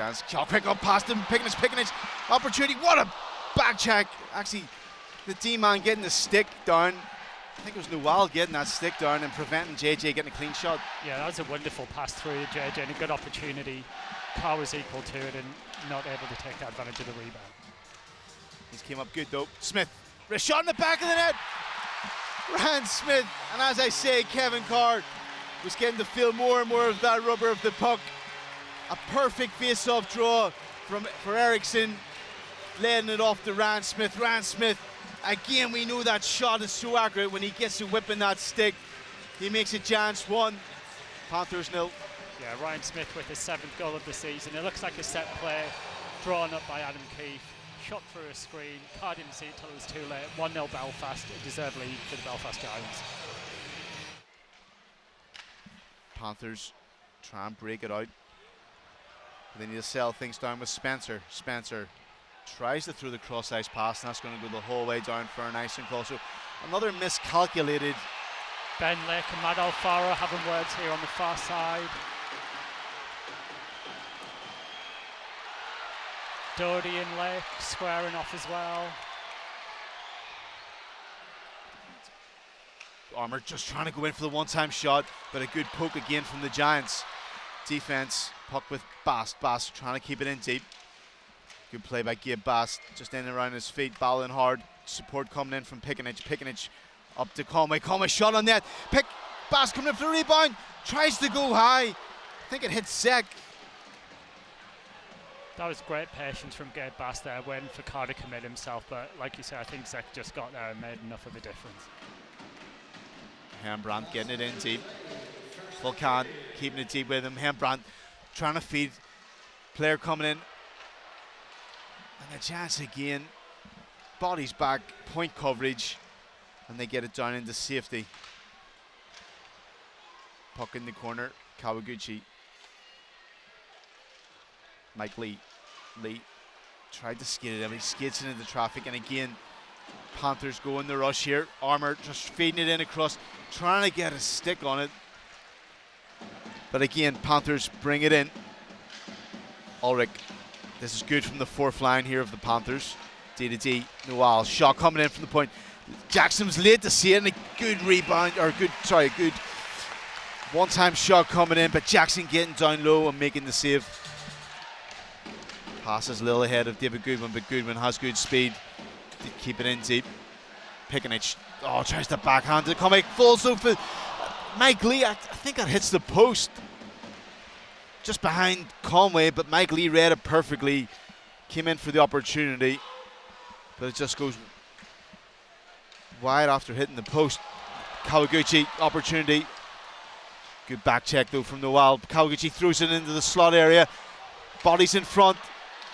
chance. Shaw quick up past him. Pickenich. Opportunity. What a back check. Actually, the D-man getting the stick down. I think it was Noel getting that stick down and preventing JJ getting a clean shot. Yeah, that was a wonderful pass through JJ and a good opportunity. Carr was equal to it and not able to take advantage of the rebound. He's came up good though. Smith, a shot in the back of the net. Ryan Smith, and as I say, Kevin Carr was getting to feel more and more of that rubber of the puck. A perfect face-off draw for Eriksson, laying it off to Ryan Smith. Ryan Smith, again, we know that shot is so accurate when he gets to whipping that stick. He makes it Giants 1, Panthers 0. Yeah, Ryan Smith with his 7th goal of the season. It looks like a set play drawn up by Adam Keefe. Shot through a screen. Carr didn't see it till it was too late. 1-0 Belfast. A deserved lead for the Belfast Giants. Panthers try and break it out. They need to settle things down with Spencer. Spencer tries to throw the cross-ice pass, and that's going to go the whole way down for an icing call. So another miscalculated. Ben Lake and Matt Alfaro having words here on the far side. Doherty and Lake squaring off as well. Armour just trying to go in for the one-time shot, but a good poke again from the Giants. Defense, puck with Bast. Bast trying to keep it in deep. Good play by Gabe Bast, just in and around his feet, battling hard. Support coming in from Pickenich. Pickenich up to Conway. Conway shot on net. Bast coming in for the rebound. Tries to go high. I think it hit Zek. That was great patience from Gabe Bast there, waiting for Carr to commit himself. But like you said, I think Zek just got there and made enough of a difference. Hembrandt getting it in deep. Volkan keeping it deep with him. Hembrandt trying to feed. Player coming in. And the chance again. Bodies back, point coverage. And they get it down into safety. Puck in the corner. Kawaguchi. Mike Lee. Lee tried to skate it in, but he skates it into traffic. And again, Panthers go in the rush here. Armour just feeding it in across, trying to get a stick on it. But again, Panthers bring it in. Ulrich, this is good from the fourth line here of the Panthers. D to D, Noel, shot coming in from the point. Jackson's late to see it, and a good rebound, or good one-time shot coming in, but Jackson getting down low and making the save. Passes a little ahead of David Goodwin, but Goodwin has good speed. Keep it in deep. Pickenich, tries to backhand it. Comic falls over. Mike Lee, I think that hits the post. Just behind Conway, but Mike Lee read it perfectly. Came in for the opportunity, but it just goes wide after hitting the post. Kawaguchi, opportunity. Good back check though from Noel. Kawaguchi throws it into the slot area. Bodies in front.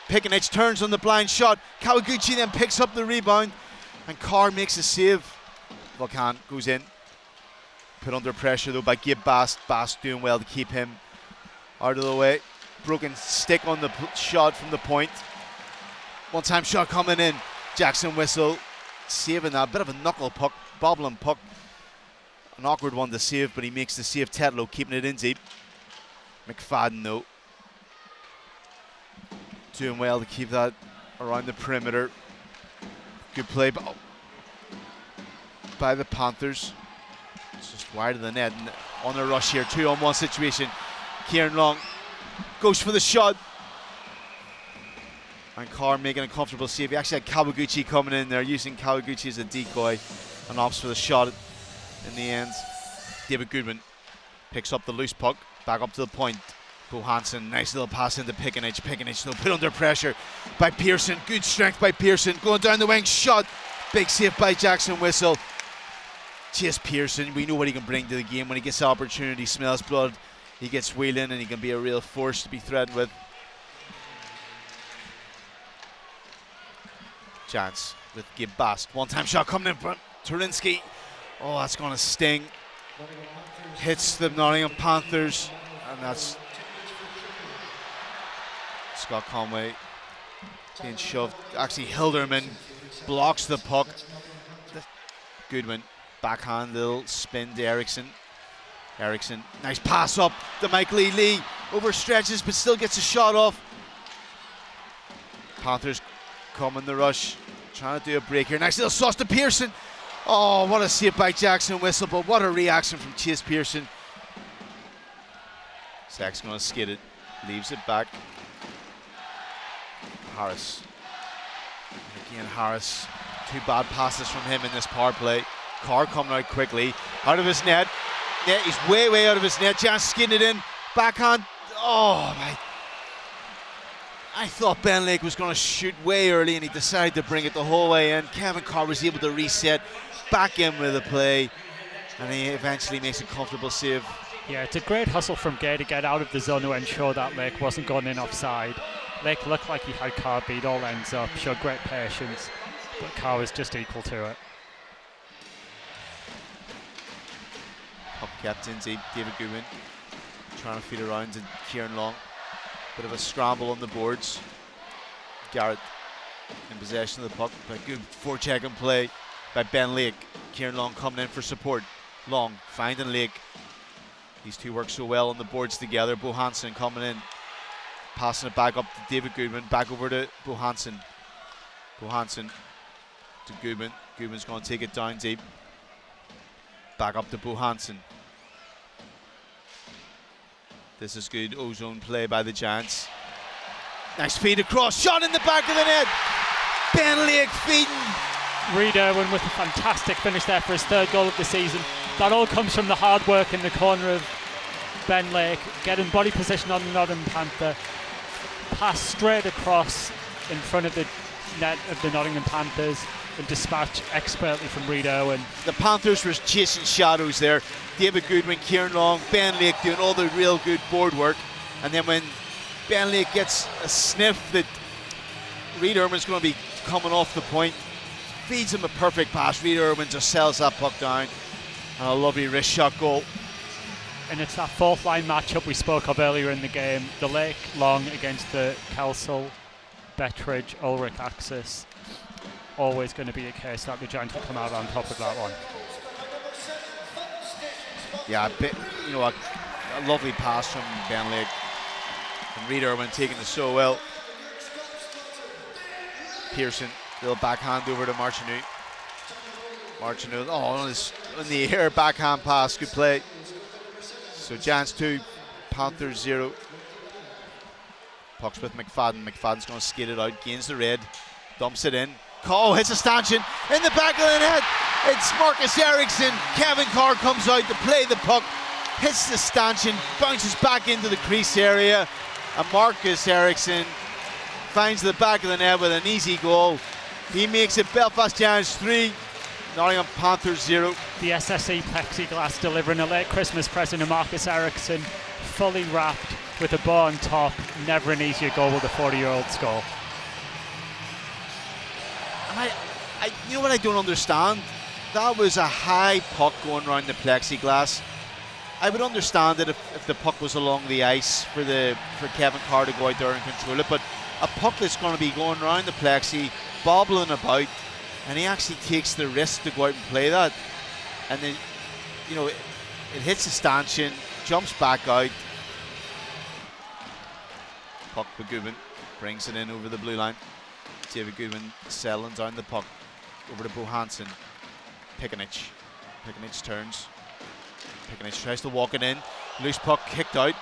Pickenich turns on the blind shot. Kawaguchi then picks up the rebound, and Carr makes a save. Volkan goes in. Put under pressure though by Gabe Bast. Bast doing well to keep him out of the way. Broken stick on the shot from the point. One-time shot coming in. Jackson Whistle saving that. Bit of a knuckle puck, bobbling puck. An awkward one to save, but he makes the save. Tetlow keeping it in deep. McFadden though, doing well to keep that around the perimeter. Good play by the Panthers. It's just wide of the net. And on a rush here, 2-on-1 situation. Kieran Long goes for the shot. And Carr making a comfortable save. He actually had Kawaguchi coming in there, using Kawaguchi as a decoy, and opts for the shot in the end. David Goodwin picks up the loose puck, back up to the point. Bo Hansen, nice little pass into Pickenich. Pickenich though put under pressure by Pearson. Good strength by Pearson. Going down the wing, shot. Big save by Jackson Whistle. Chase Pearson, we know what he can bring to the game. When he gets the opportunity, smells blood, he gets wheeling, and he can be a real force to be threatened with. Chance with Gabe Bast. One-time shot coming in front. Turinsky. Oh, that's going to sting. Hits the Nottingham Panthers, and that's Scott Conway being shoved. Actually, Hilderman blocks the puck. Goodwin, backhand, little spin to Eriksson. Eriksson, nice pass up to Mike Lee. Lee overstretches, but still gets a shot off. Panthers come in the rush, trying to do a break here. Nice little sauce to Pearson. Oh, what a save by Jackson Whistle, but what a reaction from Chase Pearson. Zach's going to skid it, leaves it back. Harris. Again, Harris. 2 bad passes from him in this power play. Carr coming out quickly, out of his net. Yeah, he's way out of his net. Jan skidding it in, backhand. Oh my! I thought Ben Lake was going to shoot way early, and he decided to bring it the whole way in. Kevin Carr was able to reset, back in with the play, and he eventually makes a comfortable save. Yeah, it's a great hustle from Gay to get out of the zone to ensure that Lake wasn't going in offside. Lake looked like he had Carr beat all ends up, showed great patience, but Carr was just equal to it. Puck kept in deep, David Goodwin trying to feed around to Kieran Long. Bit of a scramble on the boards. Garrett in possession of the puck, but good forechecking play by Ben Lake. Kieran Long coming in for support. Long finding Lake. These two work so well on the boards together. Bo Hansen coming in, passing it back up to David Goodwin, back over to Bo Hansen. Bo Hansen to Goodwin. Goodwin's going to take it down deep. Back up to Bo Hansen. This is good ozone play by the Giants. Nice feed across, shot in the back of the net. Ben Lake feeding. Reid Irwin with a fantastic finish there for his 3rd goal of the season. That all comes from the hard work in the corner of Ben Lake, getting body position on the Nottingham Panther. Pass straight across in front of the net of the Nottingham Panthers, and dispatch expertly from Reid Irwin. The Panthers were chasing shadows there. David Goodwin, Kieran Long, Ben Lake doing all the real good board work. And then when Ben Lake gets a sniff that Reid Irwin's going to be coming off the point, feeds him a perfect pass. Reid Irwin just sells that puck down. And a lovely wrist shot goal. And it's that 4th line matchup we spoke of earlier in the game. The Lake Long against the Kelsall, Bettridge, Ulrich axis. Always going to be a case that the Giants will come out on top of that one. Yeah, a lovely pass from Ben Lake. And Reid Irwin taking it so well. Pearson, little backhand over to Marchanu. Marchanu, on the air backhand pass, good play. So Giants 2, Panthers 0. Puck's with McFadden. McFadden's going to skid it out, gains the red, dumps it in. Oh, hits a stanchion in the back of the net. It's Marcus Eriksson. Kevin Carr comes out to play the puck, hits the stanchion, bounces back into the crease area, and Marcus Eriksson finds the back of the net with an easy goal. He makes it Belfast Giants 3, Nottingham Panthers 0. The SSE plexiglass delivering a late Christmas present to Marcus Eriksson, fully wrapped with a bow on top. Never an easier goal with a 40-year-old score. You know what I don't understand? That was a high puck going around the plexiglass. I would understand it if the puck was along the ice for Kevin Carr to go out there and control it, but a puck that's going to be going around the plexi, bobbling about, and he actually takes the risk to go out and play that, and then it hits the stanchion, jumps back out. Puck with Goodwin, brings it in over the blue line. David Goodwin settling down the puck over to Bo Hansen. Pikanich turns. Pikanich tries to walk it in. Loose puck kicked out.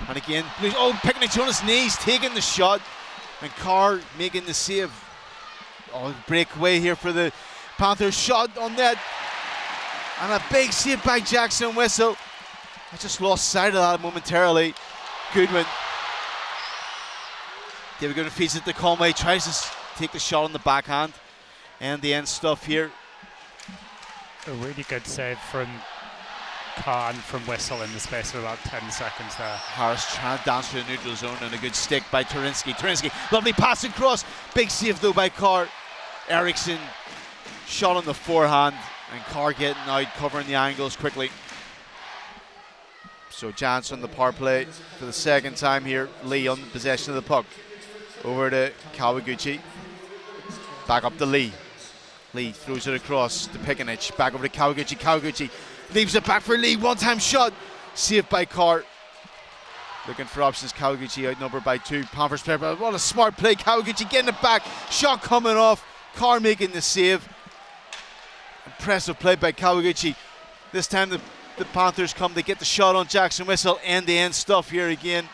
And again, Pikanich on his knees, taking the shot. And Carr making the save. Breakaway here for the Panthers. Shot on net. And a big save by Jackson Whistle. I just lost sight of that momentarily. Goodwin. David Goodwin feeds it to Conway. Tries to take the shot on the backhand. And the end stuff here. A really good save from Carr and from Whistle in the space of about 10 seconds there. Harris trying to dance through the neutral zone, and a good stick by Turinsky. Lovely pass across. Big save though by Carr. Eriksson shot on the forehand, and Carr getting out, covering the angles quickly. So Giants on the power play for the 2nd time here. Lee on the possession of the puck. Over to Kawaguchi. Back up to Lee. Lee throws it across to Pikanich. Back over to Kawaguchi. Kawaguchi leaves it back for Lee. One-time shot. Saved by Carr. Looking for options. Kawaguchi outnumbered by 2. Panthers player, but what a smart play. Kawaguchi getting it back. Shot coming off. Carr making the save. Impressive play by Kawaguchi. This time the Panthers come to get the shot on Jackson Whistle. End-to-end stuff here again.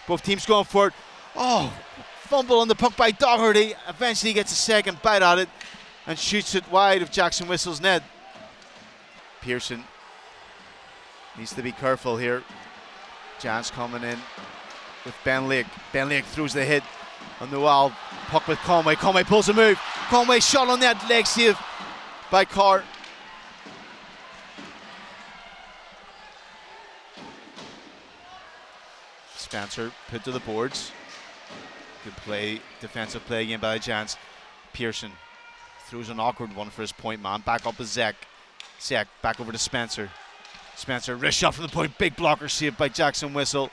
Both teams going for it. Oh, fumble on the puck by Doherty. Eventually gets a second bite at it and shoots it wide of Jackson Whistle's net. Pearson needs to be careful here. Jans coming in with Ben Lake. Ben Lake throws the hit on the wall. Puck with Conway. Conway pulls a move. Conway shot on that, leg save by Carr. Spencer put to the boards. Good play, defensive play again by Jans. Pearson throws an awkward one for his point man. Back up with Zek. Zek back over to Spencer. Spencer, wrist shot from the point, big blocker saved by Jackson Whistle.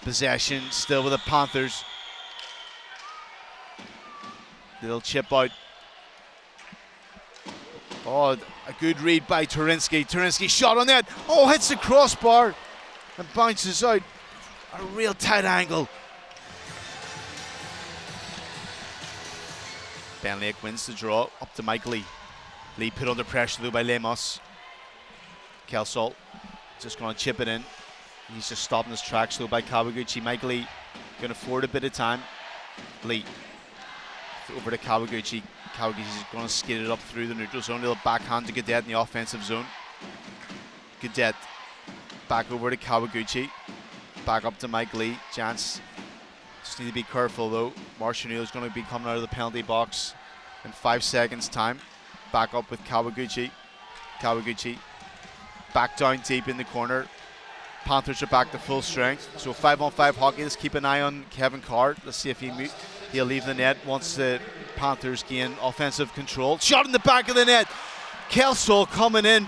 Possession still with the Panthers. Little chip out. Oh, a good read by Turinsky. Turinsky shot on net. Oh, hits the crossbar and bounces out. A real tight angle. Ben Lake wins the draw, up to Mike Lee. Lee put under pressure though by Lemos. Kelsall just going to chip it in. He's just stopping his tracks though by Kawaguchi. Mike Lee going to afford a bit of time. Lee over to Kawaguchi. Kawaguchi's going to skid it up through the neutral zone. Little backhand to Gadet in the offensive zone. Gadet back over to Kawaguchi. Back up to Mike Lee. Jans just need to be careful though. Marshall Neal is going to be coming out of the penalty box in 5 seconds time. Back up with Kawaguchi. Kawaguchi back down deep in the corner. Panthers are back to full strength. So 5-on-5 hockey. Let's keep an eye on Kevin Carr. Let's see if he'll leave the net once the Panthers gain offensive control. Shot in the back of the net. Kelsall coming in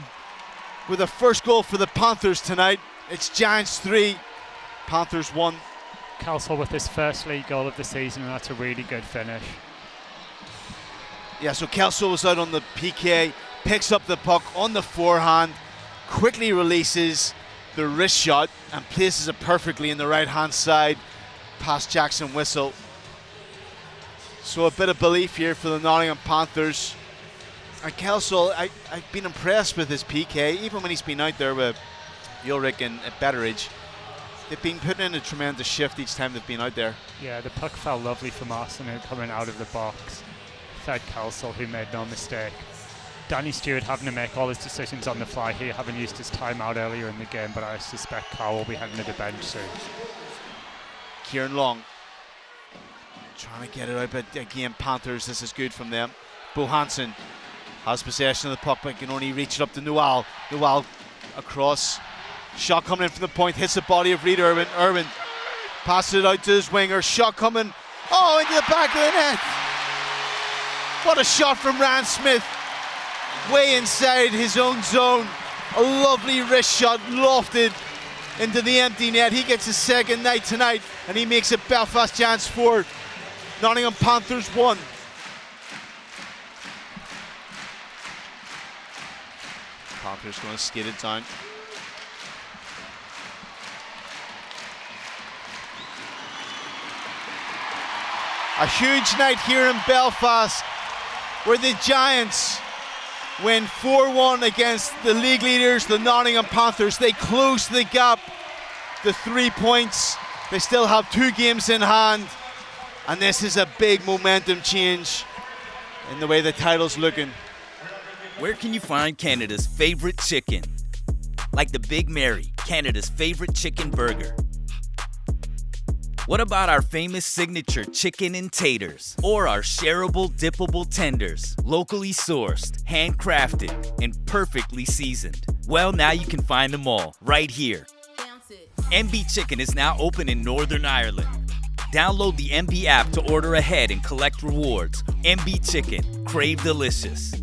with the first goal for the Panthers tonight. It's Giants 3, Panthers 1. Kelsall with his first league goal of the season, and that's a really good finish. Yeah, so Kelsall was out on the PK, picks up the puck on the forehand, quickly releases the wrist shot and places it perfectly in the right-hand side past Jackson Whistle. So a bit of belief here for the Nottingham Panthers. And Kelsall, I've been impressed with his PK, even when he's been out there with Ulrich and Betteridge. They've been putting in a tremendous shift each time they've been out there. Yeah, the puck fell lovely from Arsenal coming out of the box. Fed Kelsall, who made no mistake. Danny Stewart having to make all his decisions on the fly here, having used his timeout earlier in the game, but I suspect Carl will be heading to the bench soon. Kieran Long trying to get it out, but again, Panthers, this is good from them. Bo Hansen has possession of the puck, but can only reach it up to Noel. Noel across. Shot coming in from the point, hits the body of Reed Irwin. Irwin passes it out to his winger. Shot coming, oh, into the back of the net. What a shot from Ryan Smith. Way inside his own zone. A lovely wrist shot lofted into the empty net. He gets his second night tonight, and he makes it Belfast Giants 4, Nottingham Panthers 1. Panthers going to skid it down. A huge night here in Belfast, where the Giants win 4-1 against the league leaders, the Nottingham Panthers. They close the gap to 3 points. They still have 2 games in hand, and this is a big momentum change in the way the title's looking. Where can you find Canada's favorite chicken? Like the Big Mary, Canada's favorite chicken burger. What about our famous signature chicken and taters? Or our shareable, dippable tenders? Locally sourced, handcrafted, and perfectly seasoned. Well, now you can find them all right here. MB Chicken is now open in Northern Ireland. Download the MB app to order ahead and collect rewards. MB Chicken, crave delicious.